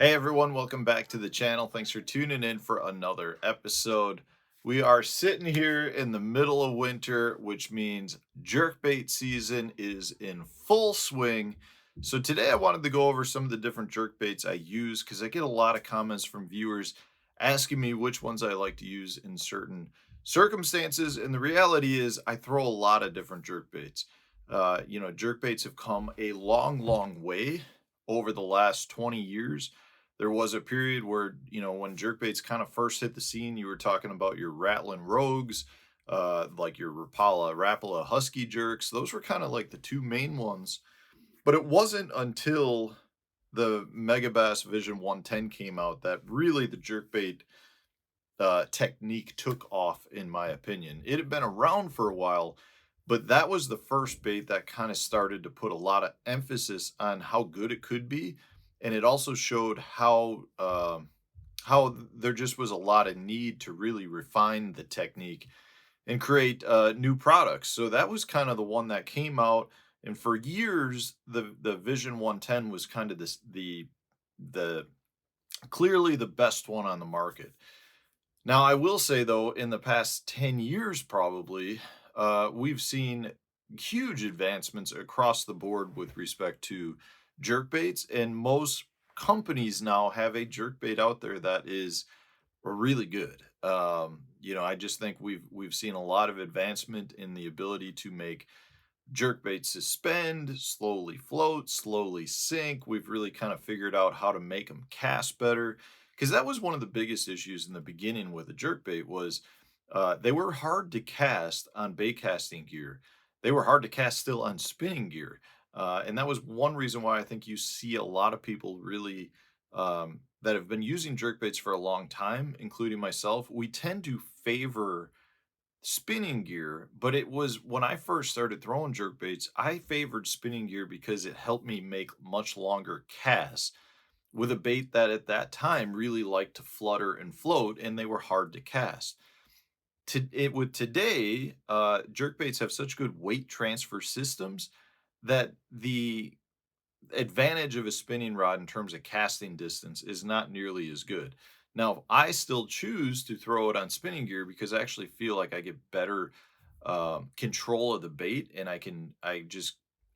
Hey everyone, welcome back to the channel. Thanks for tuning in for another episode. We are sitting here in the middle of winter, which means jerkbait season is in full swing. So today I wanted to go over some of the different jerkbaits I use because I get a lot of comments from viewers asking me which ones I like to use in certain circumstances. And the reality is I throw a lot of different jerkbaits. Jerkbaits have come a long, long way over the last 20 years. There was a period where, when jerkbaits kind of first hit the scene, you were talking about your Rattling Rogues, like your Rapala Husky jerks. Those were kind of like the two main ones. But it wasn't until the Megabass Vision 110 came out that really the jerkbait technique took off, in my opinion. It had been around for a while, but that was the first bait that kind of started to put a lot of emphasis on how good it could be, and it also showed how there just was a lot of need to really refine the technique and create new products. So that was kind of the one that came out, and for years the Vision 110 was kind of the clearly the best one on the market. Now, I will say though, in the past 10 years, probably, we've seen huge advancements across the board with respect to jerkbaits, and most companies now have a jerkbait out there that is really good. I just think we've seen a lot of advancement in the ability to make jerkbait suspend, slowly float, slowly sink. We've really kind of figured out how to make them cast better because that was one of the biggest issues in the beginning with the jerkbait was they were hard to cast on bait casting gear. They were hard to cast still on spinning gear. And that was one reason why I think you see a lot of people really that have been using jerkbaits for a long time, including myself. We tend to favor spinning gear, but it was when I first started throwing jerk baits, I favored spinning gear because it helped me make much longer casts with a bait that at that time really liked to flutter and float, and they were hard to cast. With today, jerk baits have such good weight transfer systems that the advantage of a spinning rod in terms of casting distance is not nearly as good. Now, I still choose to throw it on spinning gear because I actually feel like I get better control of the bait, and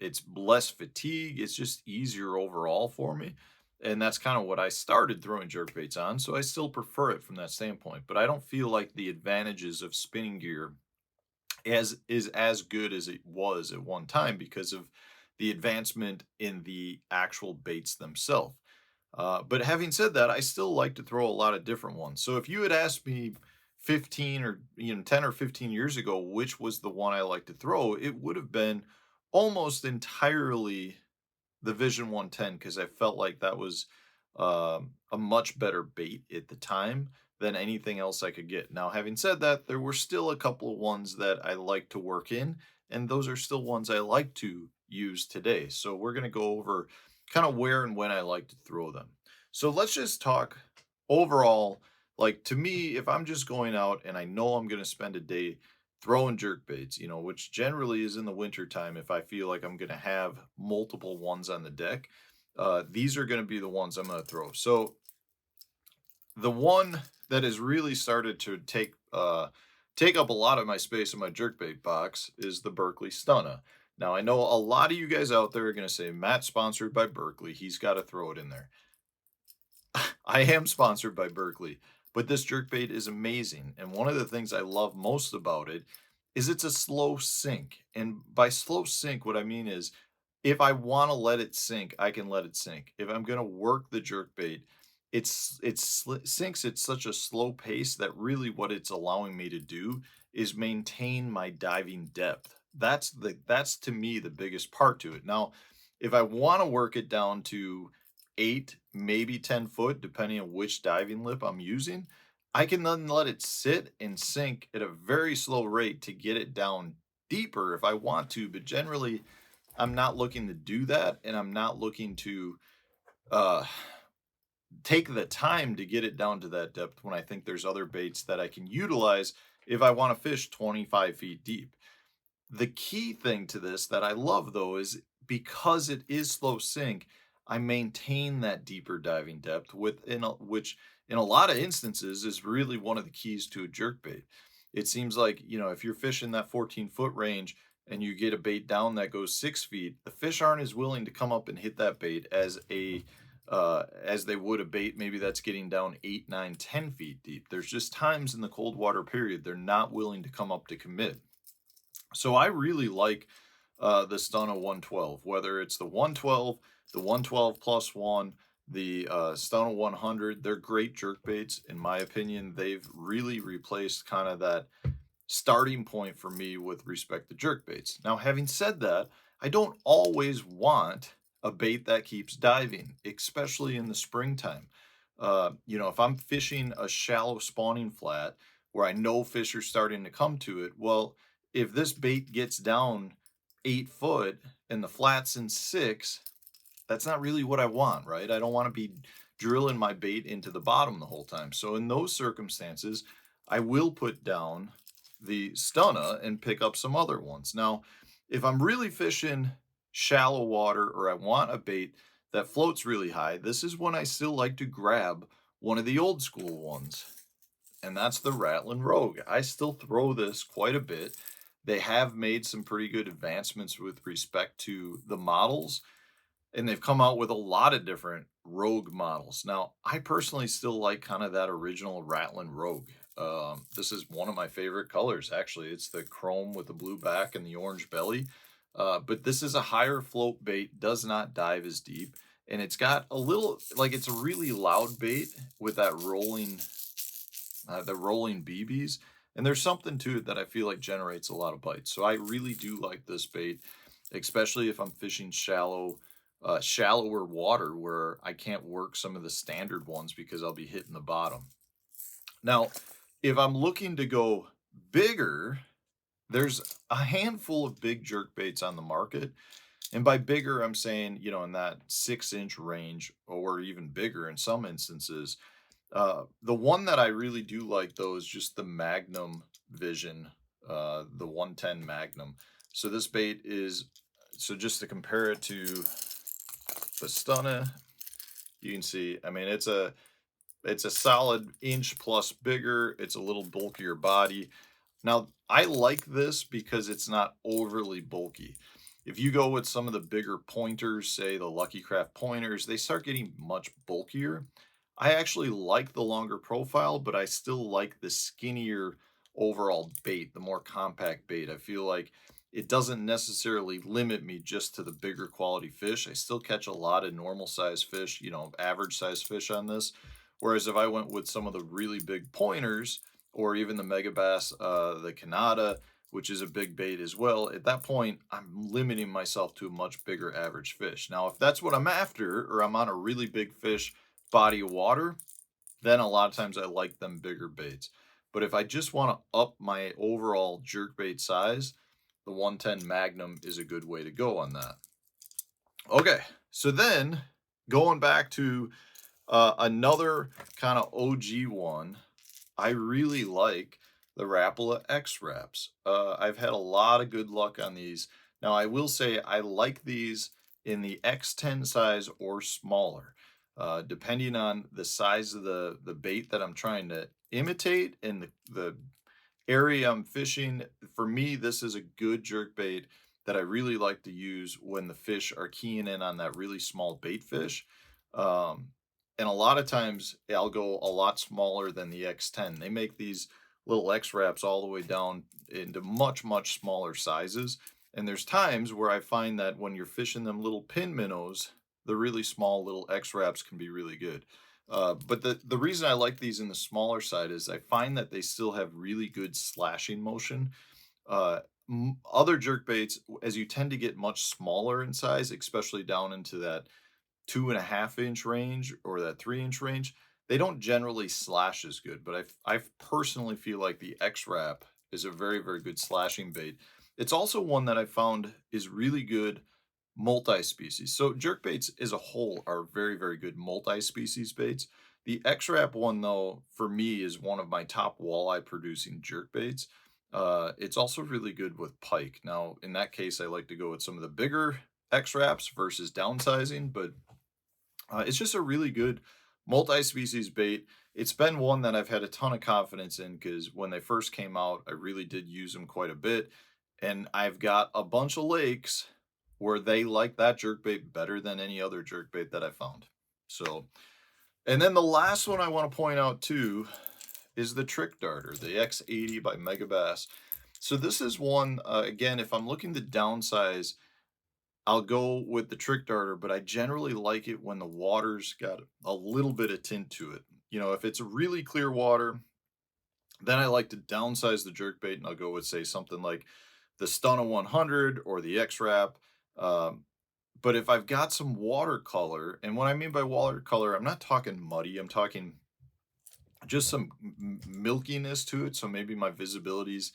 it's less fatigue. It's just easier overall for me. And that's kind of what I started throwing jerk baits on. So I still prefer it from that standpoint. But I don't feel like the advantages of spinning gear is as good as it was at one time because of the advancement in the actual baits themselves. But having said that, I still like to throw a lot of different ones. So if you had asked me 15 or 10 or 15 years ago which was the one I like to throw, it would have been almost entirely the Vision 110 because I felt like that was a much better bait at the time than anything else I could get. Now, having said that, there were still a couple of ones that I like to work in, and those are still ones I like to use today. So we're going to go over kind of where and when I like to throw them. So let's just talk overall. Like to me, if I'm just going out and I know I'm going to spend a day throwing jerk baits, which generally is in the winter time if I feel like I'm going to have multiple ones on the deck, these are going to be the ones I'm going to throw. So the one that has really started to take up a lot of my space in my jerkbait box is the Berkeley Stunna. Now I know a lot of you guys out there are going to say Matt's sponsored by Berkeley. He's got to throw it in there. I am sponsored by Berkeley, but this jerkbait is amazing. And one of the things I love most about it is it's a slow sink. And by slow sink, what I mean is if I want to let it sink, I can let it sink. If I'm going to work the jerkbait, sinks at such a slow pace that really what it's allowing me to do is maintain my diving depth. That's to me the biggest part to it. Now, if I want to work it down to 8, maybe 10 foot, depending on which diving lip I'm using, I can then let it sit and sink at a very slow rate to get it down deeper if I want to. But generally, I'm not looking to do that, and I'm not looking to uh, take the time to get it down to that depth when I think there's other baits that I can utilize if I want to fish 25 feet deep. The key thing to this that I love though is because it is slow sink, I maintain that deeper diving depth which in a lot of instances is really one of the keys to a jerkbait. It seems like, if you're fishing that 14-foot range and you get a bait down that goes 6 feet, the fish aren't as willing to come up and hit that bait as they would a bait maybe that's getting down 8, 9, 10 feet deep. There's just times in the cold water period they're not willing to come up to commit. So I really like the Stunna 112, whether it's the 112, the 112 plus one, the Stunna 100. They're great jerk baits. In my opinion, they've really replaced kind of that starting point for me with respect to jerk baits. Now, having said that, I don't always want a bait that keeps diving, especially in the springtime. If I'm fishing a shallow spawning flat where I know fish are starting to come to it, well, if this bait gets down 8 foot and the flat's in 6, that's not really what I want, right? I don't want to be drilling my bait into the bottom the whole time. So in those circumstances, I will put down the Stunna and pick up some other ones. Now, if I'm really fishing shallow water or I want a bait that floats really high, this is when I still like to grab one of the old school ones, and that's the Rattlin' Rogue. I still throw this quite a bit. They have made some pretty good advancements with respect to the models, and they've come out with a lot of different Rogue models. Now, I personally still like kind of that original Rattlin' Rogue. This is one of my favorite colors, actually. It's the chrome with the blue back and the orange belly. But this is a higher float bait, does not dive as deep, and it's got a little, like, it's a really loud bait with that rolling BBs. And there's something to it that I feel like generates a lot of bites. So I really do like this bait, especially if I'm fishing shallower water where I can't work some of the standard ones because I'll be hitting the bottom. Now, if I'm looking to go bigger, there's a handful of big jerk baits on the market. And by bigger, I'm saying, in that 6-inch range or even bigger in some instances. The one that I really do like, though, is just the Magnum Vision, the 110 Magnum. So this bait is, so just to compare it to the Stunna, you can see, I mean, it's a solid inch plus bigger. It's a little bulkier body. Now, I like this because it's not overly bulky. If you go with some of the bigger pointers, say the Lucky Craft pointers, they start getting much bulkier. I actually like the longer profile, but I still like the skinnier overall bait, the more compact bait. I feel like it doesn't necessarily limit me just to the bigger quality fish. I still catch a lot of normal size fish, average size fish on this. Whereas if I went with some of the really big pointers, or even the Megabass, the Canada, which is a big bait as well, at that point, I'm limiting myself to a much bigger average fish. Now, if that's what I'm after, or I'm on a really big fish body of water, then a lot of times I like them bigger baits. But if I just want to up my overall jerkbait size, the 110 Magnum is a good way to go on that. Okay, so then going back to another kind of OG one, I really like the Rapala X Wraps. I've had a lot of good luck on these. Now, I will say I like these in the X10 size or smaller, depending on the size of the bait that I'm trying to imitate and the area I'm fishing. For me, this is a good jerk bait that I really like to use when the fish are keying in on that really small bait fish. Um, and a lot of times I'll go a lot smaller than the X10. They make these little X wraps all the way down into much, much smaller sizes. And there's times where I find that when you're fishing them little pin minnows, the really small little X wraps can be really good. But the reason I like these in the smaller side is I find that they still have really good slashing motion. Uh, Other jerk baits, as you tend to get much smaller in size, especially down into that 2.5-inch range or that 3-inch range, they don't generally slash as good. But I personally feel like the X Wrap is a very, very good slashing bait. It's also one that I found is really good multi-species. So jerk baits as a whole are very, very good multi-species baits. The X Wrap one, though, for me is one of my top walleye producing jerk baits. It's also really good with pike. Now, in that case, I like to go with some of the bigger X Wraps versus downsizing, but It's just a really good multi-species bait. It's been one that I've had a ton of confidence in because when they first came out, I really did use them quite a bit. And I've got a bunch of lakes where they like that jerkbait better than any other jerkbait that I found. So, and then the last one I want to point out too is the Trick Darter, the X80 by Megabass. So this is one, again, if I'm looking to downsize, I'll go with the Trick Darter, but I generally like it when the water's got a little bit of tint to it. You know, if it's really clear water, then I like to downsize the jerkbait and I'll go with, say, something like the Stunna 100 or the X-Wrap. Um, but if I've got some watercolor, and what I mean by watercolor, I'm not talking muddy, I'm talking just some milkiness to it. So maybe my visibility's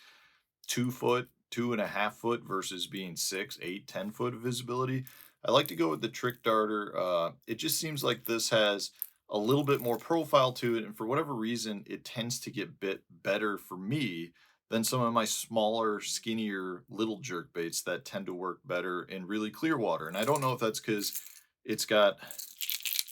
2 foot, 2.5 foot versus being 6, 8, 10 foot of visibility. I like to go with the Trick Darter. It just seems like this has a little bit more profile to it, and for whatever reason, it tends to get bit better for me than some of my smaller, skinnier little jerk baits that tend to work better in really clear water. And I don't know if that's because it's got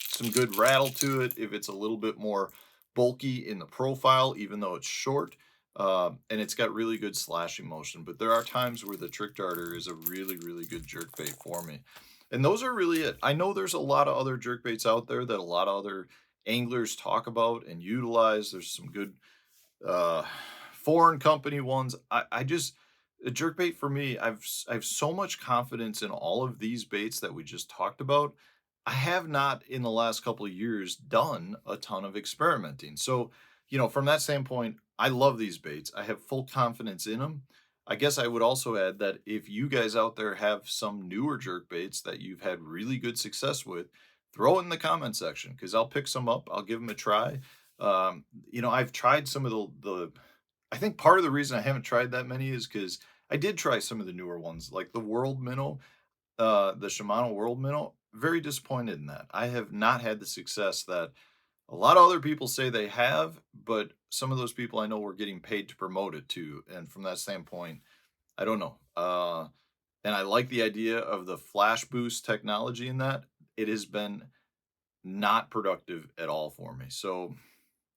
some good rattle to it, if it's a little bit more bulky in the profile, even though it's short. And it's got really good slashing motion. But there are times where the Trick Darter is a really, really good jerk bait for me. And those are really it. I know there's a lot of other jerk baits out there that a lot of other anglers talk about and utilize. There's some good uh, foreign company ones. I just a jerk bait for me. I have so much confidence in all of these baits that we just talked about. I have not in the last couple of years done a ton of experimenting. So, you know, from that standpoint, I love these baits. I have full confidence in them. I guess I would also add that if you guys out there have some newer jerk baits that you've had really good success with, throw it in the comment section because I'll pick some up. I'll give them a try. You know, I've tried some of the I think part of the reason I haven't tried that many is because I did try some of the newer ones, like the World Minnow, the Shimano World Minnow. Very disappointed in that. I have not had the success that a lot of other people say they have, but some of those people I know were getting paid to promote it too. And from that standpoint, I don't know. And I like the idea of the flash boost technology in that. It has been not productive at all for me. So,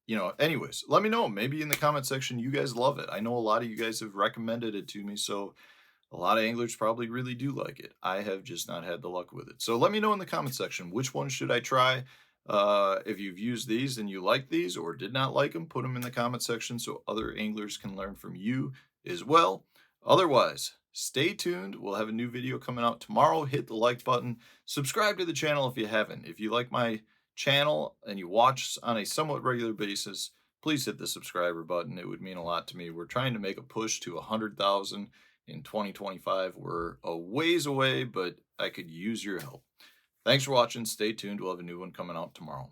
you know, anyways, let me know. Maybe in the comment section, you guys love it. I know a lot of you guys have recommended it to me. So, a lot of anglers probably really do like it. I have just not had the luck with it. So let me know in the comment section, which one should I try? If you've used these and you like these or did not like them, put them in the comment section so other anglers can learn from you as well. Otherwise, stay tuned. We'll have a new video coming out tomorrow. Hit the like button. Subscribe to the channel if you haven't. If you like my channel and you watch on a somewhat regular basis, please hit the subscriber button. It would mean a lot to me. We're trying to make a push to 100,000 in 2025. We're a ways away, but I could use your help. Thanks for watching. Stay tuned. We'll have a new one coming out tomorrow.